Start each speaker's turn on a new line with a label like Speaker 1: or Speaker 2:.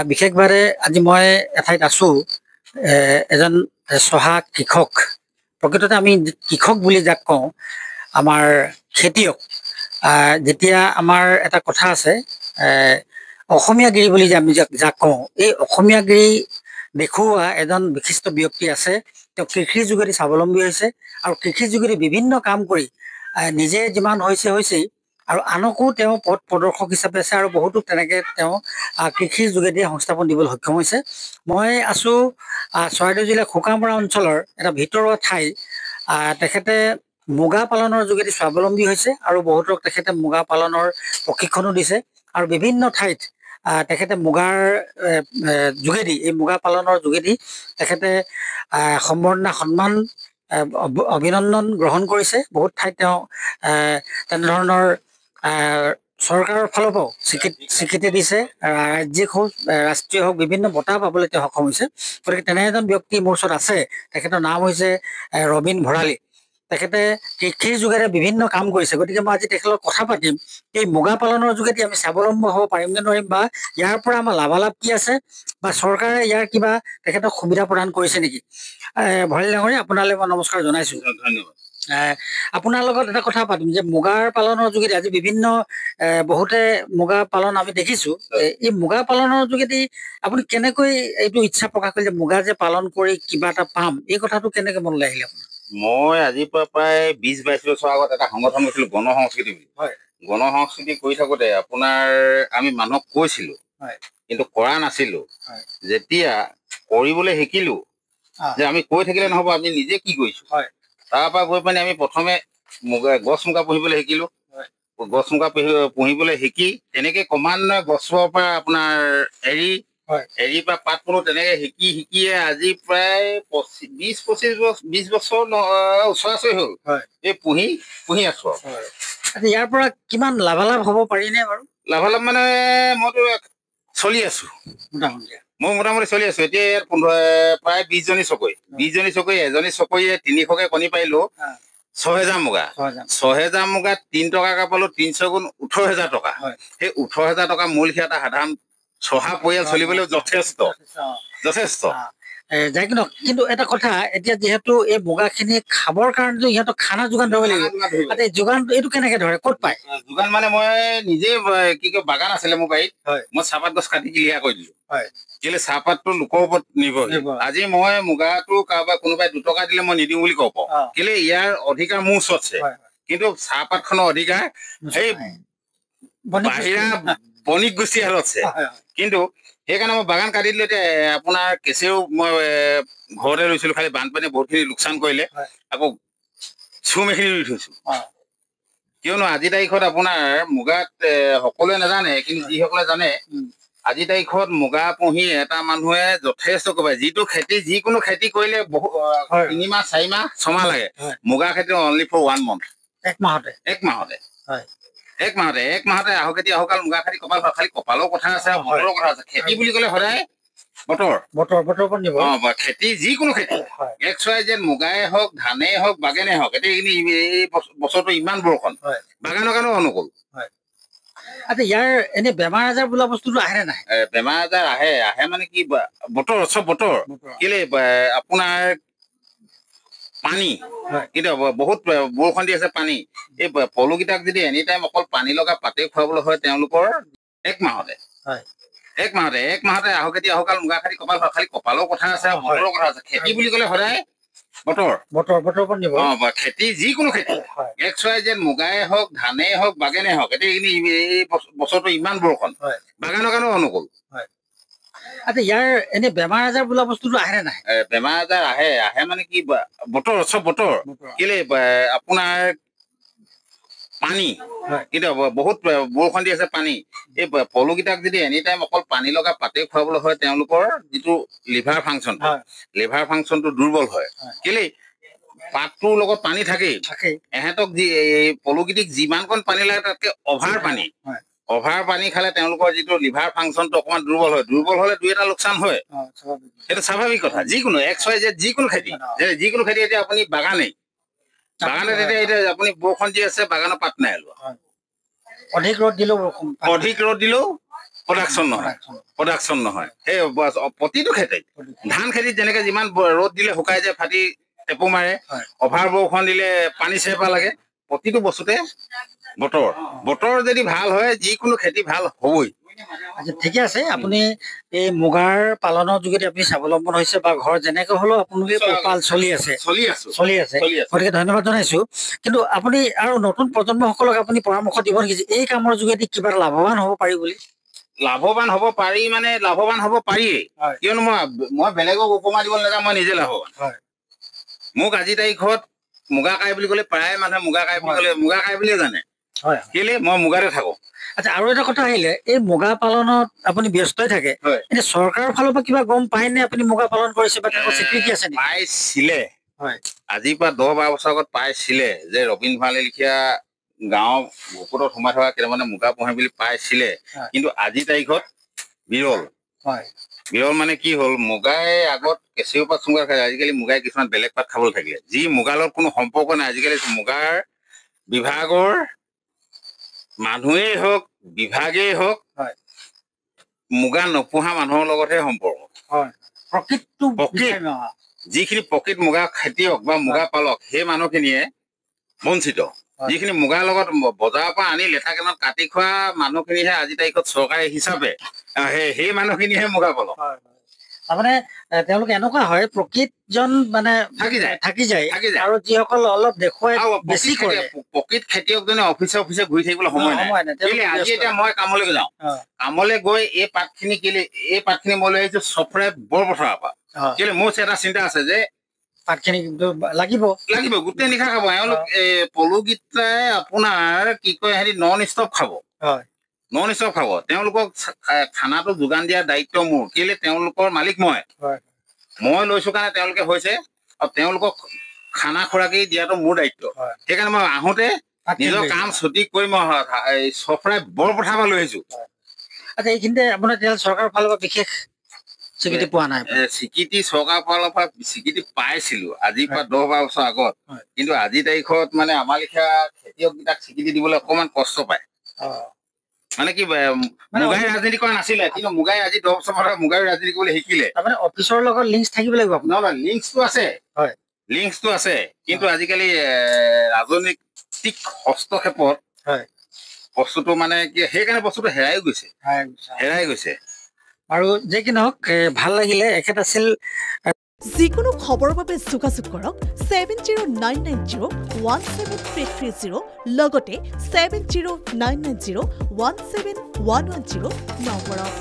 Speaker 1: বিশেষভাৱে আজি মই এঠাইত আছো এজন চহা কৃষক প্ৰকৃততে আমি কৃষক বুলি যাক কওঁ আমাৰ খেতিয়ক যেতিয়া আমাৰ এটা কথা আছে অসমীয়াগিৰি বুলি যে আমি যাক কওঁ এই অসমীয়াগিৰি দেখুওৱা এজন বিশিষ্ট ব্যক্তি আছে তেওঁ কৃষিৰ যোগেদি স্বাৱলম্বী হৈছে আৰু কৃষিৰ যোগেদি বিভিন্ন কাম কৰি নিজে যিমান হৈছেই আৰু আনকো তেওঁ পথ প্ৰদৰ্শক হিচাপে আছে আৰু বহুতো তেনেকে তেওঁ কৃষিৰ যোগেদি সংস্থাপন দিবলৈ সক্ষম হৈছে মই আছো চৰাইদেউ জিলাৰ খোকামৰা অঞ্চলৰ এটা ভিতৰুৱা ঠাই তেখেতে মুগা পালনৰ যোগেদি স্বাৱলম্বী হৈছে আৰু বহুতক তেখেতে মুগা পালনৰ প্ৰশিক্ষণো দিছে আৰু বিভিন্ন ঠাইত তেখেতে মুগাৰ যোগেদি এই মুগা পালনৰ যোগেদি তেখেতে সম্বৰ্ধনা সন্মান অভিনন্দন গ্ৰহণ কৰিছে বহুত ঠাইত তেওঁ তেনেধৰণৰ চৰকাৰৰ ফালৰ পৰাও স্বীকৃতি দিছে ৰাজ্যিক হওক ৰাষ্ট্ৰীয় হওক বিভিন্ন বঁটা পাবলৈ তেওঁ সক্ষম হৈছে গতিকে তেনে এজন ব্যক্তি মোৰ ওচৰত আছে তেখেতৰ নাম হৈছে ৰবীন ভৰালী তেখেতে কৃষিৰ যোগেৰে বিভিন্ন কাম কৰিছে গতিকে মই আজি তেখেতৰ কথা পাতিম এই মুগা পালনৰ যোগেদি আমি স্বাৱলম্বী হ'ব পাৰিম নে নোৱাৰিম বা ইয়াৰ পৰা আমাৰ লাভালাভ কি আছে বা চৰকাৰে ইয়াৰ কিবা তেখেতক সুবিধা প্ৰদান কৰিছে নেকি ভৰালী ডাঙৰীয়া আপোনালৈ মই নমস্কাৰ জনাইছো।
Speaker 2: ধন্যবাদ।
Speaker 1: আপোনাৰ লগত এটা কথা পাতিম যে মুগাৰ পালনৰ যোগেদি আজি বিভিন্ন বহুতে মুগা পালন আমি দেখিছো এই মুগা পালনৰ যোগেদি আপুনি কেনেকৈ এইটো ইচ্ছা প্ৰকাশ কৰিলে মুগা যে পালন কৰি কিবা এটা পাম এই কথাটো কেনেকে মনলৈ আহিলে আপোনাৰ?
Speaker 2: মই আজিৰ পৰা প্ৰায় 20-22 বছৰ আগত এটা সংগঠন গৈছিলো গণ সংস্কৃতি বুলি। গণ সংস্কৃতি কৰি থাকোতে আপোনাৰ আমি মানুহক কৈছিলো কিন্তু কৰা নাছিলো। যেতিয়া কৰিবলৈ শিকিলো যে আমি কৈ থাকিলে নহব আমি নিজে কি কৰিছো তাৰ পৰা গৈ পানি আমি প্ৰথমে গছ মুগা পুহিবলৈ শিকিলো। গছ মুগা পুহিবলৈ শিকি তেনেকে ক্ৰমান্বয়ে গছৰ পৰা আপোনাৰ এৰি পৰা পাত পলো তেনেকে শিকিয়ে আজি প্ৰায় 20-25 বছৰ ওচৰা-ওচৰি হ'ল এই পুহি আছো।
Speaker 1: ইয়াৰ পৰা কিমান লাভালাভ হ'ব পাৰিনে বাৰু?
Speaker 2: লাভালাভ মানে মইতো চলি আছো মই মোটামুটি চলি আছো এতিয়া ইয়াত প্ৰায় 20 জনী চকৰি এজনী চকৰিয়ে 300কে কণী পাৰিলো 6,000 মুগা 6,000 মুগাত 3 টকাকে পালো 300 গুণ 18,000 টকা সেই 18,000 টকা মূল সিহঁত সাধাৰণ চহা পৰিয়াল চলিবলৈ যথেষ্ট
Speaker 1: যাই কিন্তু এটা কথা এতিয়া যিহেতু এই মুগা খিনি খাবৰ কাৰণে সিহঁতক খানা যোগান ধৰিব লাগিব যোগান এইটো কেনেকে ধৰে ক'ত পায়
Speaker 2: যোগান মানে মই নিজে কি কয় বাগান আছিলে মোৰ বাৰীত মই চাহপাত গছ কাটি ক্লিয়াৰ কৰি দিলো কেলে চাহপাতটো লোকৰ ওপৰত নিৰ্ভৰ আজি মই মুগাটো কাৰোবাৰ কোনোবাই 2 টকা দিলে মই নিদিওঁ বুলি কব কেলে ইয়াৰ অধিকাৰ মোৰ ওচৰত আছে কিন্তু চাহপাত খনৰ অধিকাৰ সেই বাহিৰা বণিক গোষ্ঠী হাতত আছে কিন্তু সেইকাৰণে মই বাগান কাটি দিলো এতিয়া আপোনাৰ কেঁচেও মই ঘৰতে ৰুইছিলো খালি বানপানীয়ে বহুতখিনি লোকচান কৰিলে আকৌ চুম এখিনি ৰুই থৈছো কিয়নো আজিৰ তাৰিখত আপোনাৰ মুগাত সকলোৱে নাজানে কিন্তু যিসকলে জানে আজিৰ তাৰিখত মুগা পুহি এটা মানুহে যথেষ্ট কৰিব যিটো খেতি যিকোনো খেতি কৰিলে 3 মাহ 4 মাহ 6 মাহ লাগে মুগা খেতি অনলি ফৰ 1 মান্থ এক মাহতে আহক খেতি আহকাল মুগা খেতি কপাল খালি কপালৰ কথা আছে বতৰৰ কথা আছে খেতি বুলি ক'লে সদায় বতৰ খেতি যিকোনো খেতি XYZ মুগাই হওক ধানেই হওক বাগানেই হওক এতিয়া এই বছৰটো ইমান বৰষুণ বাগানৰ কাৰণেও অনুকূল
Speaker 1: ইয়াৰ এনে বেমাৰ আজাৰ বোলা বস্তুটো আহে নাই
Speaker 2: বেমাৰ আজাৰ আহে মানে কি বতৰ চব বতৰ কেলে আপোনাৰ পানী কিন্তু বহুত বৰষুণ দি আছে পানী এই পলুকেইটাক যদি এনি টাইম অকল পানী লগা পাতে খুৱাবলৈ হয় তেওঁলোকৰ এক মাহতে আহক খেতি আহকাল মুগা খেতি কপাল খালি কপালৰ কথা আছে বতৰৰ কথা আছে খেতি বুলি ক'লে সদায় বতৰ খেতি যিকোনো খেতি XYZ মুগাই হওক ধানেই হওক বাগানেই হওক এতিয়া এই বছৰটো ইমান বৰষুণ বাগানৰ কাৰণেও অনুকূল
Speaker 1: ইয়াৰ এনে বেমাৰ আজাৰ বোলা বস্তুটো আহে নাই
Speaker 2: বেমাৰ আজাৰ আহে মানে কি বতৰ চব বতৰ কেলে আপোনাৰ পানী কিন্তু বহুত বৰষুণ দি আছে পানী এই পলুকেইটাক যদি এনি টাইম অকল পানী লগা পাতে খুৱাবলৈ হয় তেওঁলোকৰ যিটো লিভাৰ ফাংচনটো দুৰ্বল হয় কেলে পাতটোৰ লগত পানী থাকেই এহেঁতক পলুকেইটিক যিমানকণ পানী লাগে তাতকে অভাৰ পানী খালে তেওঁলোকৰ যিটো লিভাৰ ফাংচনটো অকণমান দুৰ্বল হলে 2-এটা লোকচান হয় সেইটো স্বাভাৱিক কথা যিকোনো XYZ যিকোনো খেতি এতিয়া আপুনি বাগানে এতিয়া আপুনি বৰষুণ দি আছে বাগানৰ পাত নাই
Speaker 1: অধিক ৰ'দ দিলেও
Speaker 2: প্ৰডাকশ্যন নহয় সেই প্ৰতিটো খেতিত ধান খেতিত যেনেকে যিমান ৰ'দ দিলে শুকাই যায় ফাটি টেপু মাৰে অভাৰ বৰষুণ দিলে পানী চেপা লাগে প্ৰতিটো বস্তুতে বতৰ যদি ভাল হয় যিকোনো খেতি ভাল হ'বই
Speaker 1: আচ্ছা ঠিকে আছে আপুনি এই মুগাৰ পালনৰ যোগেদি আপুনি স্বাৱলম্বন হৈছে বা ঘৰ যেনেকৈ হ'লেও আপোনালোকে পোহপাল চলি আছে গতিকে ধন্যবাদ জনাইছো কিন্তু আপুনি আৰু নতুন প্ৰজন্মসকলক আপুনি পৰামৰ্শ দিব নেকি এই কামৰ যোগেদি কিবা লাভৱান হ'ব পাৰি বুলি
Speaker 2: লাভৱান হ'ব পাৰি মানে লাভৱান হ'ব পাৰিয়েই কিয়নো মই বেলেগক উপমা দিব নাযাওঁ মই নিজে লাভৱান মোক আজি তাৰিখত মুগা কাই বুলি ক'লে প্ৰায় মানুহে মুগা কাই বুলি ক'লে মুগা কাই বুলিয়ে জানে কেলে মই মুগাতে থাকো
Speaker 1: আচ্ছা আৰু এটা কথা আহিলে এই মুগা পালনত আপুনি ব্যস্তই থাকে এনে চৰকাৰৰ ফালৰ পৰা কিবা গম পায় নে আপুনি মুগা পালন কৰিছে বা কিবা স্বীকৃতি আছে নেকি
Speaker 2: পাইছিলে আজিৰ পৰা 10-12 বছৰ আগত পাইছিলে যে ৰবীন ভঁৰালী লিখীয়া গাঁৱৰ বুকুতত সোমাই থকা কেইটামানে মুগা পোহে বুলি পাইছিলে কিন্তু আজিৰ তাৰিখত বিৰল মানে কি হ'ল মুগাই আগত কেঁচুৰ পাত চুঙাৰ খায় আজিকালি মুগাই কিছুমান বেলেগ পাত খাবলৈ থাকিলে যি মুগাৰ লগত কোনো সম্পৰ্ক নাই আজিকালি মুগাৰ বিভাগৰ মানুহেই হওক বিভাগেই হওক মুগা নোপোহা মানুহৰ লগতহে সম্পৰ্ক যিখিনি প্ৰকৃত মুগা খেতিয়ক বা মুগা পালক সেই মানুহখিনিয়ে বঞ্চিত যিখিনি মুগাৰ লগত বজাৰৰ পৰা আনি লেঠা কেনত কাটি খোৱা মানুহখিনিহে আজি তাৰিখত চৰকাৰী হিচাপে সেই মানুহখিনিহে মুগা পালক
Speaker 1: তাৰমানে তেওঁলোকে এনেকুৱা হয় প্ৰকৃতজন মানে থাকি যায় আৰু যিসকল অলপ দেখুৱাই বেছি কৰে
Speaker 2: প্ৰকৃত খেতিয়কজনে অফিচে ঘূৰি থাকিবলৈ সময় নাই আজি এতিয়া মই কামলৈ যাওঁ কামলৈ গৈ এই পাতখিনি মই লৈ আহিছো চফৰাই বৰপথাৰৰ পৰা কেলে মোৰ এটা চিন্তা আছে যে
Speaker 1: পাতখিনি লাগিব
Speaker 2: গোটেই নিশা খাব এওঁলোক পলুকেইটাই আপোনাৰ কি কয় হেৰি নন ষ্টপ খাব তেওঁলোকক খানাটো যোগান দিয়াৰ দায়িত্ব মোৰ কেলে তেওঁলোকৰ মালিক মই লৈছো কাৰণে তেওঁলোকে হৈছে আৰু তেওঁলোকক খানা খোৰাকি দিয়াটো মোৰ দায়িত্ব সেইকাৰণে মই আহোঁতে নিজৰ কাম ছুটি কৰি মই চফৰাই বৰপথাৰ পৰা লৈ আহিছো
Speaker 1: আচ্ছা এইখিনিতে আপোনাৰ চৰকাৰৰ ফালৰ পৰা বিশেষ স্বীকৃতি পোৱা নাই
Speaker 2: স্বীকৃতি চৰকাৰৰ ফালৰ পৰা স্বীকৃতি পাইছিলো আজিৰ পৰা 10-12 বছৰ আগত কিন্তু আজিৰ তাৰিখত মানে আমাৰ লেখীয়া খেতিয়ককেইটাক স্বীকৃতি দিবলৈ অকণমান কষ্ট পায় মানে কি মুগাই ৰাজনীতি কৰা নাছিলে কিন্তু মুগাই আজি 10 বছৰ মুগাই ৰাজনীতি কৰিবলৈ শিকিলে
Speaker 1: তাৰমানে অফিচৰ লগত লিংক থাকিব লাগিব
Speaker 2: আপোনাৰ লিংকটো আছে কিন্তু আজিকালি ৰাজনৈতিক হস্তক্ষেপত বস্তুটো মানে কি সেইকাৰণে বস্তুটো হেৰাই গৈছে
Speaker 1: আৰু যে কি নহওক ভাল লাগিলে এখেত আছিল
Speaker 3: যিকোনো খবৰৰ বাবে যোগাযোগ কৰক 7099017330 লগতে 7099017110 নম্বৰত